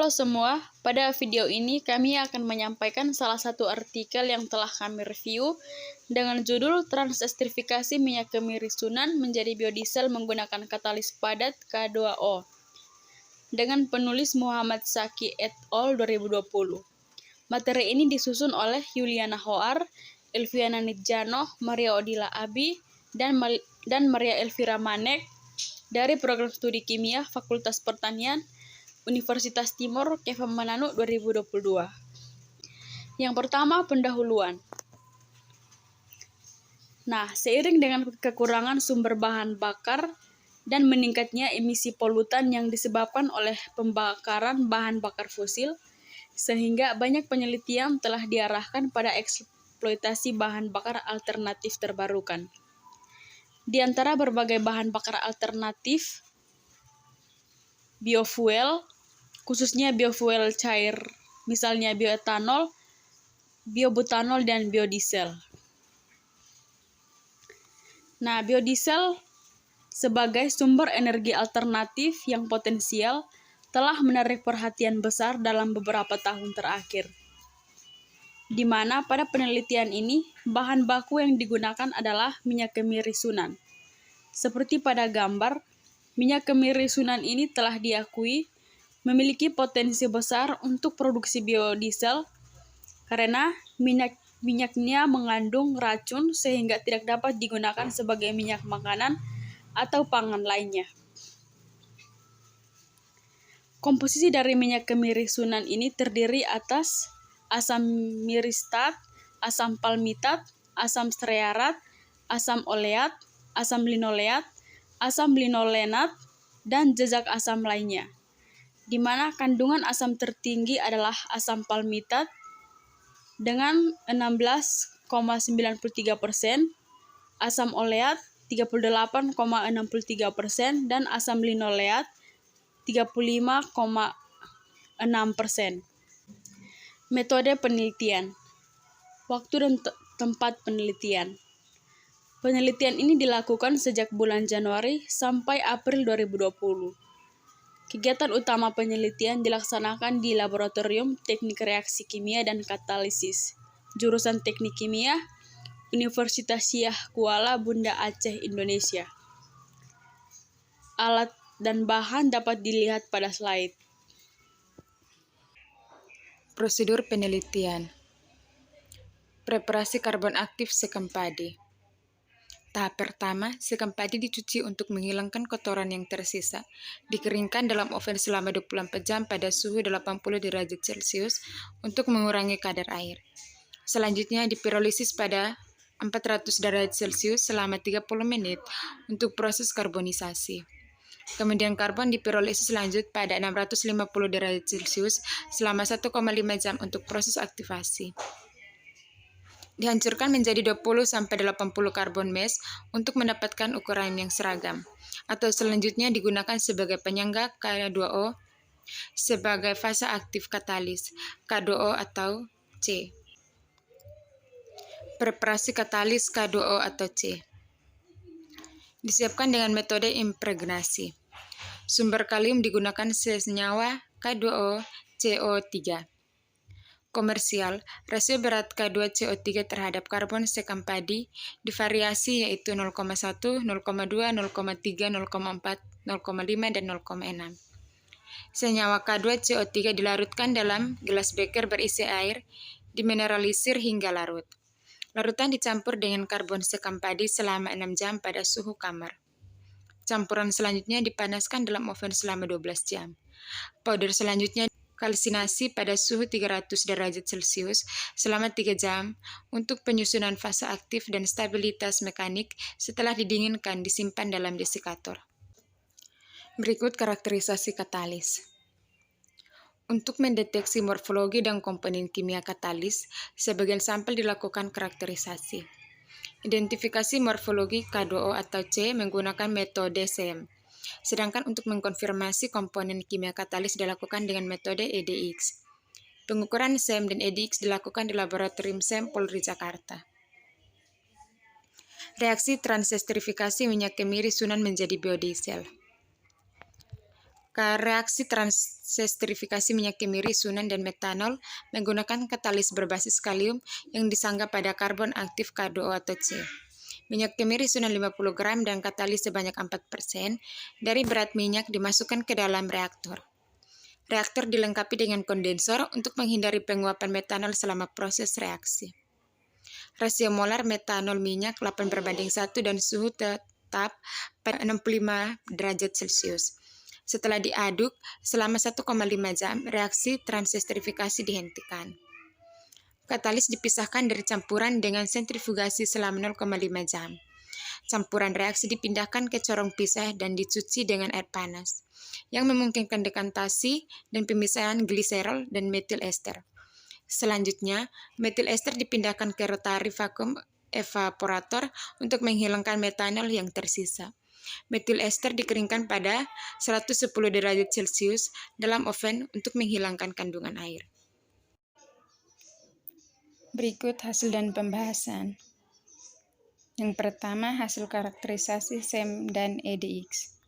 Halo semua, pada video ini kami akan menyampaikan salah satu artikel yang telah kami review dengan judul Transestrifikasi minyak kemiri Sunan menjadi biodiesel menggunakan katalis padat K2O dengan penulis Muhammad Saki et al. 2020. Materi ini disusun oleh Yuliana Hoar, Elviana Nidjano, Maria Odila Abi, dan Maria Elvira Manek dari Program Studi Kimia Fakultas Pertanian Universitas Timor Keva Mananu 2022. Yang pertama, pendahuluan. Nah, seiring dengan kekurangan sumber bahan bakar dan meningkatnya emisi polutan yang disebabkan oleh pembakaran bahan bakar fosil, sehingga banyak penelitian telah diarahkan pada eksploitasi bahan bakar alternatif terbarukan. Di antara berbagai bahan bakar alternatif, biofuel, khususnya biofuel cair, misalnya bioetanol, biobutanol, dan biodiesel. Nah, biodiesel sebagai sumber energi alternatif yang potensial telah menarik perhatian besar dalam beberapa tahun terakhir, di mana pada penelitian ini bahan baku yang digunakan adalah minyak kemiri Sunan. Seperti pada gambar, minyak kemiri Sunan ini telah diakui memiliki potensi besar untuk produksi biodiesel karena minyaknya mengandung racun sehingga tidak dapat digunakan sebagai minyak makanan atau pangan lainnya. Komposisi dari minyak kemiri Sunan ini terdiri atas asam miristat, asam palmitat, asam stearat, asam oleat, asam linoleat, asam linolenat, dan jejak asam lainnya, di mana kandungan asam tertinggi adalah asam palmitat dengan 16,93%, asam oleat 38,63%, dan asam linoleat 35,6%. Metode penelitian, waktu dan tempat penelitian. Penelitian ini dilakukan sejak bulan Januari sampai April 2020. Kegiatan utama penelitian dilaksanakan di Laboratorium Teknik Reaksi Kimia dan Katalisis, jurusan Teknik Kimia, Universitas Syah Kuala Bunda Aceh, Indonesia. Alat dan bahan dapat dilihat pada slide. Prosedur penelitian. Preparasi karbon aktif sekam padi. Tahap pertama, sekam padi dicuci untuk menghilangkan kotoran yang tersisa. Dikeringkan dalam oven selama 24 jam pada suhu 80 derajat Celcius untuk mengurangi kadar air. Selanjutnya dipirolisis pada 400 derajat Celcius selama 30 menit untuk proses karbonisasi. Kemudian karbon dipirolisis lanjut pada 650 derajat Celcius selama 1,5 jam untuk proses aktivasi. Dihancurkan menjadi 20-80 karbon mesh untuk mendapatkan ukuran yang seragam, atau selanjutnya digunakan sebagai penyangga K2O sebagai fase aktif katalis K2O atau C. Preparasi katalis K2O atau C disiapkan dengan metode impregnasi. Sumber kalium digunakan senyawa K2O CO3. Komersial, rasio berat K2CO3 terhadap karbon sekam padi divariasi yaitu 0,1, 0,2, 0,3, 0,4, 0,5, dan 0,6. Senyawa K2CO3 dilarutkan dalam gelas beker berisi air, dimineralisir hingga larut. Larutan dicampur dengan karbon sekam padi selama 6 jam pada suhu kamar. Campuran selanjutnya dipanaskan dalam oven selama 12 jam. Powder selanjutnya kalsinasi pada suhu 300 derajat Celcius selama 3 jam untuk penyusunan fase aktif dan stabilitas mekanik. Setelah didinginkan disimpan dalam desikator. Berikut karakterisasi katalis. Untuk mendeteksi morfologi dan komponen kimia katalis, sebagian sampel dilakukan karakterisasi. Identifikasi morfologi K2O atau C menggunakan metode SEM. Sedangkan untuk mengkonfirmasi komponen kimia katalis dilakukan dengan metode EDX. Pengukuran SEM dan EDX dilakukan di Laboratorium SEM Polri Jakarta. Reaksi transestrifikasi minyak kemiri Sunan menjadi biodiesel. Reaksi transesterifikasi minyak kemiri, sunan, dan metanol menggunakan katalis berbasis kalium yang disanggah pada karbon aktif K2O atau C. Minyak kemiri sunan 50 gram dan katalis sebanyak 4% dari berat minyak dimasukkan ke dalam reaktor. Reaktor dilengkapi dengan kondensor untuk menghindari penguapan metanol selama proses reaksi. Rasio molar metanol minyak 8:1 dan suhu tetap pada 65 derajat Celcius. Setelah diaduk selama 1,5 jam, reaksi transesterifikasi dihentikan. Katalis dipisahkan dari campuran dengan sentrifugasi selama 0,5 jam. Campuran reaksi dipindahkan ke corong pisah dan dicuci dengan air panas, yang memungkinkan dekantasi dan pemisahan gliserol dan metil ester. Selanjutnya, metil ester dipindahkan ke rotary vacuum evaporator untuk menghilangkan metanol yang tersisa. Metil ester dikeringkan pada 110 derajat Celcius dalam oven untuk menghilangkan kandungan air. Berikut hasil dan pembahasan. Yang pertama, hasil karakterisasi SEM dan EDX.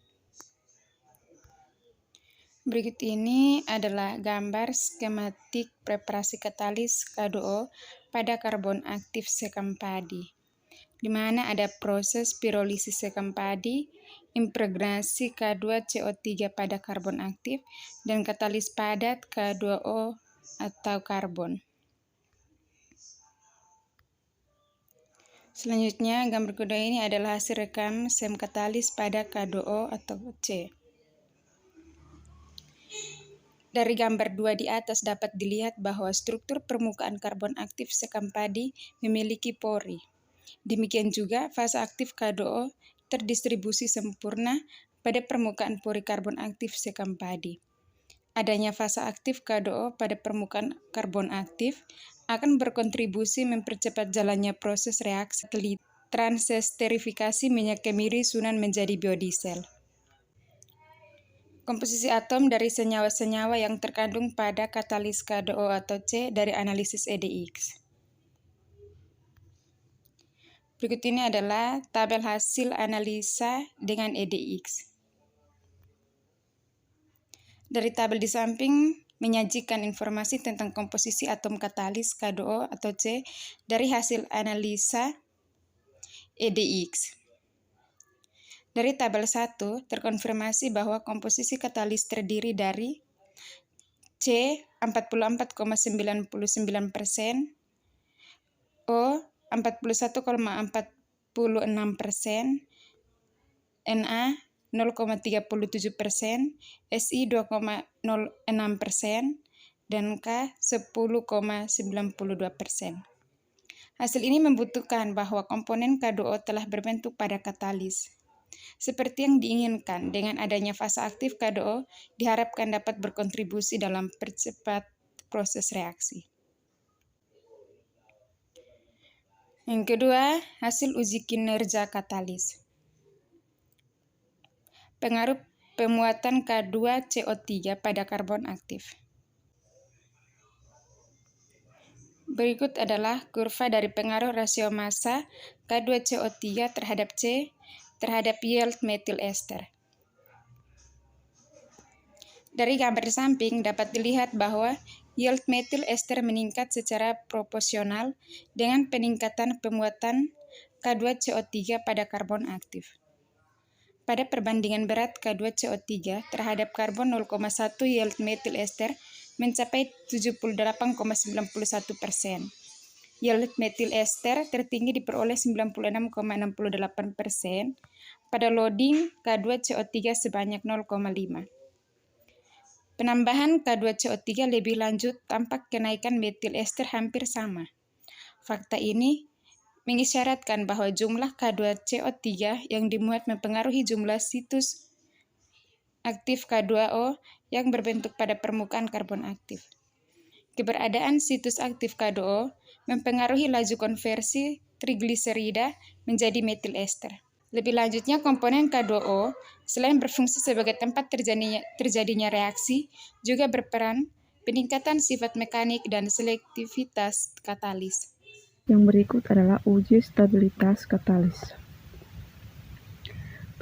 Berikut ini adalah gambar skematik preparasi katalis K2O pada karbon aktif sekam padi, di mana ada proses pirolisis sekam padi, impregnasi K2CO3 pada karbon aktif, dan katalis padat K2O atau karbon. Selanjutnya, gambar kedua ini adalah hasil rekam SEM katalis pada K2O atau C. Dari gambar 2 di atas dapat dilihat bahwa struktur permukaan karbon aktif sekam padi memiliki pori. Demikian juga fase aktif K2O terdistribusi sempurna pada permukaan pori karbon aktif sekam padi. Adanya fase aktif K2O pada permukaan karbon aktif akan berkontribusi mempercepat jalannya proses reaksi transesterifikasi minyak kemiri sunan menjadi biodiesel. Komposisi atom dari senyawa-senyawa yang terkandung pada katalis K2O atau C dari analisis EDX. Berikut ini adalah tabel hasil analisa dengan EDX. Dari tabel di samping menyajikan informasi tentang komposisi atom katalis K2O atau C dari hasil analisa EDX. Dari tabel 1, terkonfirmasi bahwa komposisi katalis terdiri dari C 44,99%, O 41,46%, Na 0,37%, Si 2,06%, dan K 10,92%. Hasil ini membuktikan bahwa komponen K2O telah berbentuk pada katalis. Seperti yang diinginkan, dengan adanya fase aktif K2O diharapkan dapat berkontribusi dalam percepat proses reaksi. Yang kedua, hasil uji kinerja katalis. Pengaruh pemuatan K2CO3 pada karbon aktif. Berikut adalah kurva dari pengaruh rasio massa K2CO3 terhadap C terhadap yield metil ester. Dari gambar samping dapat dilihat bahwa yield metil ester meningkat secara proporsional dengan peningkatan pemuatan K2CO3 pada karbon aktif. Pada perbandingan berat K2CO3 terhadap karbon 0,1 yield metil ester mencapai 78,91%. Yield metil ester tertinggi diperoleh 96,68% pada loading K2CO3 sebanyak 0,5. Penambahan K2CO3 lebih lanjut tampak kenaikan metil ester hampir sama. Fakta ini mengisyaratkan bahwa jumlah K2CO3 yang dimuat mempengaruhi jumlah situs aktif K2O yang berbentuk pada permukaan karbon aktif. Keberadaan situs aktif K2O mempengaruhi laju konversi trigliserida menjadi metil ester. Lebih lanjutnya, komponen K2O selain berfungsi sebagai tempat terjadinya reaksi, juga berperan peningkatan sifat mekanik dan selektivitas katalis. Yang berikut adalah uji stabilitas katalis.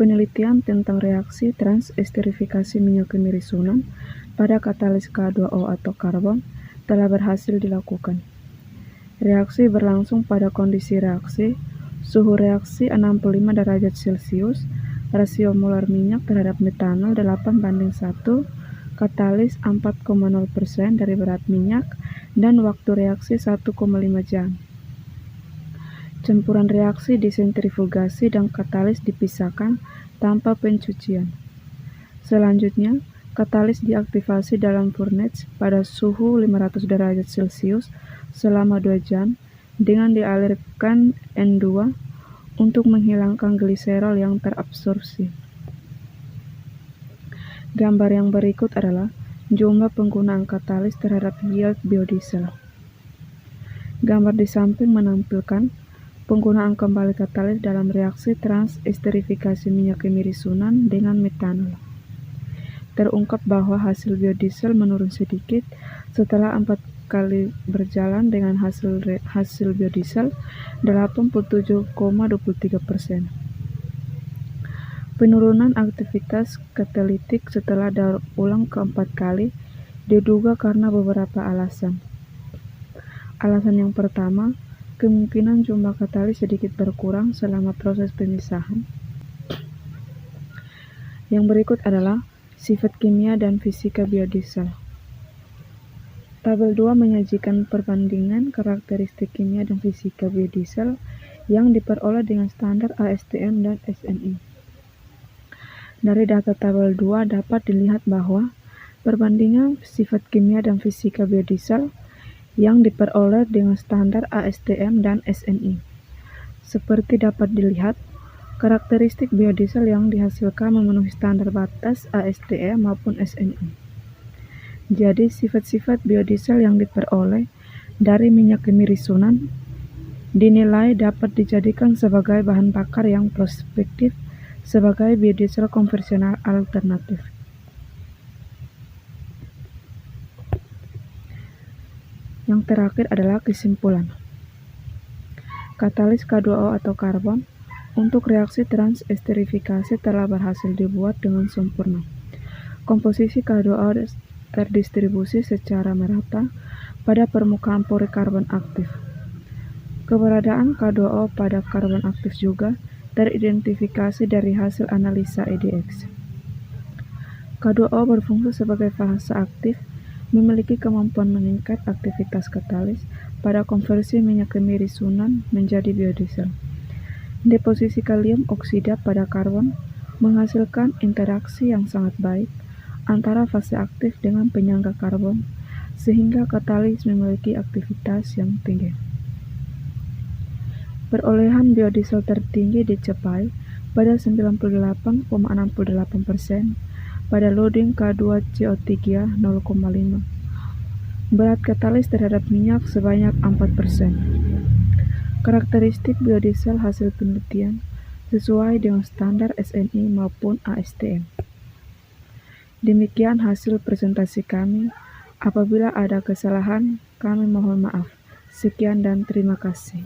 penelitian tentang reaksi transesterifikasi minyak kemiri Sunan pada katalis K2O atau karbon telah berhasil dilakukan. Reaksi berlangsung pada kondisi reaksi, suhu reaksi 65 derajat Celcius, rasio molar minyak terhadap metanol 8:1, katalis 4,0% dari berat minyak, dan waktu reaksi 1,5 jam. Campuran reaksi disentrifugasi dan katalis dipisahkan tanpa pencucian. Selanjutnya, katalis diaktifasi dalam furnace pada suhu 500 derajat Celcius selama 2 jam dengan dialirkan N2 untuk menghilangkan gliserol yang terabsorpsi. Gambar yang berikut adalah jumlah penggunaan katalis terhadap yield biodiesel. Gambar di samping menampilkan penggunaan kembali katalis dalam reaksi transesterifikasi minyak kemiri Sunan dengan metanol. Terungkap bahwa hasil biodiesel menurun sedikit setelah 4 kali berjalan dengan hasil biodiesel 87,23%. Penurunan aktivitas katalitik setelah daur ulang keempat kali diduga karena beberapa alasan. Alasan yang pertama, kemungkinan jumlah katalis sedikit berkurang selama proses pemisahan. Yang berikut adalah sifat kimia dan fisika biodiesel. Tabel 2 menyajikan perbandingan karakteristik kimia dan fisika biodiesel yang diperoleh dengan standar ASTM dan SNI. Dari data tabel 2 dapat dilihat bahwa perbandingan sifat kimia dan fisika biodiesel yang diperoleh dengan standar ASTM dan SNI. Seperti dapat dilihat, karakteristik biodiesel yang dihasilkan memenuhi standar batas ASTM maupun SNI. Jadi, sifat-sifat biodiesel yang diperoleh dari minyak kemiri Sunan dinilai dapat dijadikan sebagai bahan bakar yang prospektif sebagai biodiesel konvensional alternatif. Yang terakhir adalah kesimpulan. Katalis K2O atau karbon untuk reaksi transesterifikasi telah berhasil dibuat dengan sempurna. Komposisi K2O terdistribusi secara merata pada permukaan pori karbon aktif. Keberadaan K2O pada karbon aktif juga teridentifikasi dari hasil analisa EDX. K2O berfungsi sebagai fase aktif, memiliki kemampuan meningkat aktivitas katalis pada konversi minyak kemiri Sunan menjadi biodiesel. Deposisi kalium oksida pada karbon menghasilkan interaksi yang sangat baik antara fase aktif dengan penyangga karbon, sehingga katalis memiliki aktivitas yang tinggi. Perolehan biodiesel tertinggi dicapai pada 98,68% pada loading K2CO3 0,5. Berat katalis terhadap minyak sebanyak 4%. Karakteristik biodiesel hasil penelitian sesuai dengan standar SNI maupun ASTM. Demikian hasil presentasi kami. Apabila ada kesalahan, kami mohon maaf. Sekian dan terima kasih.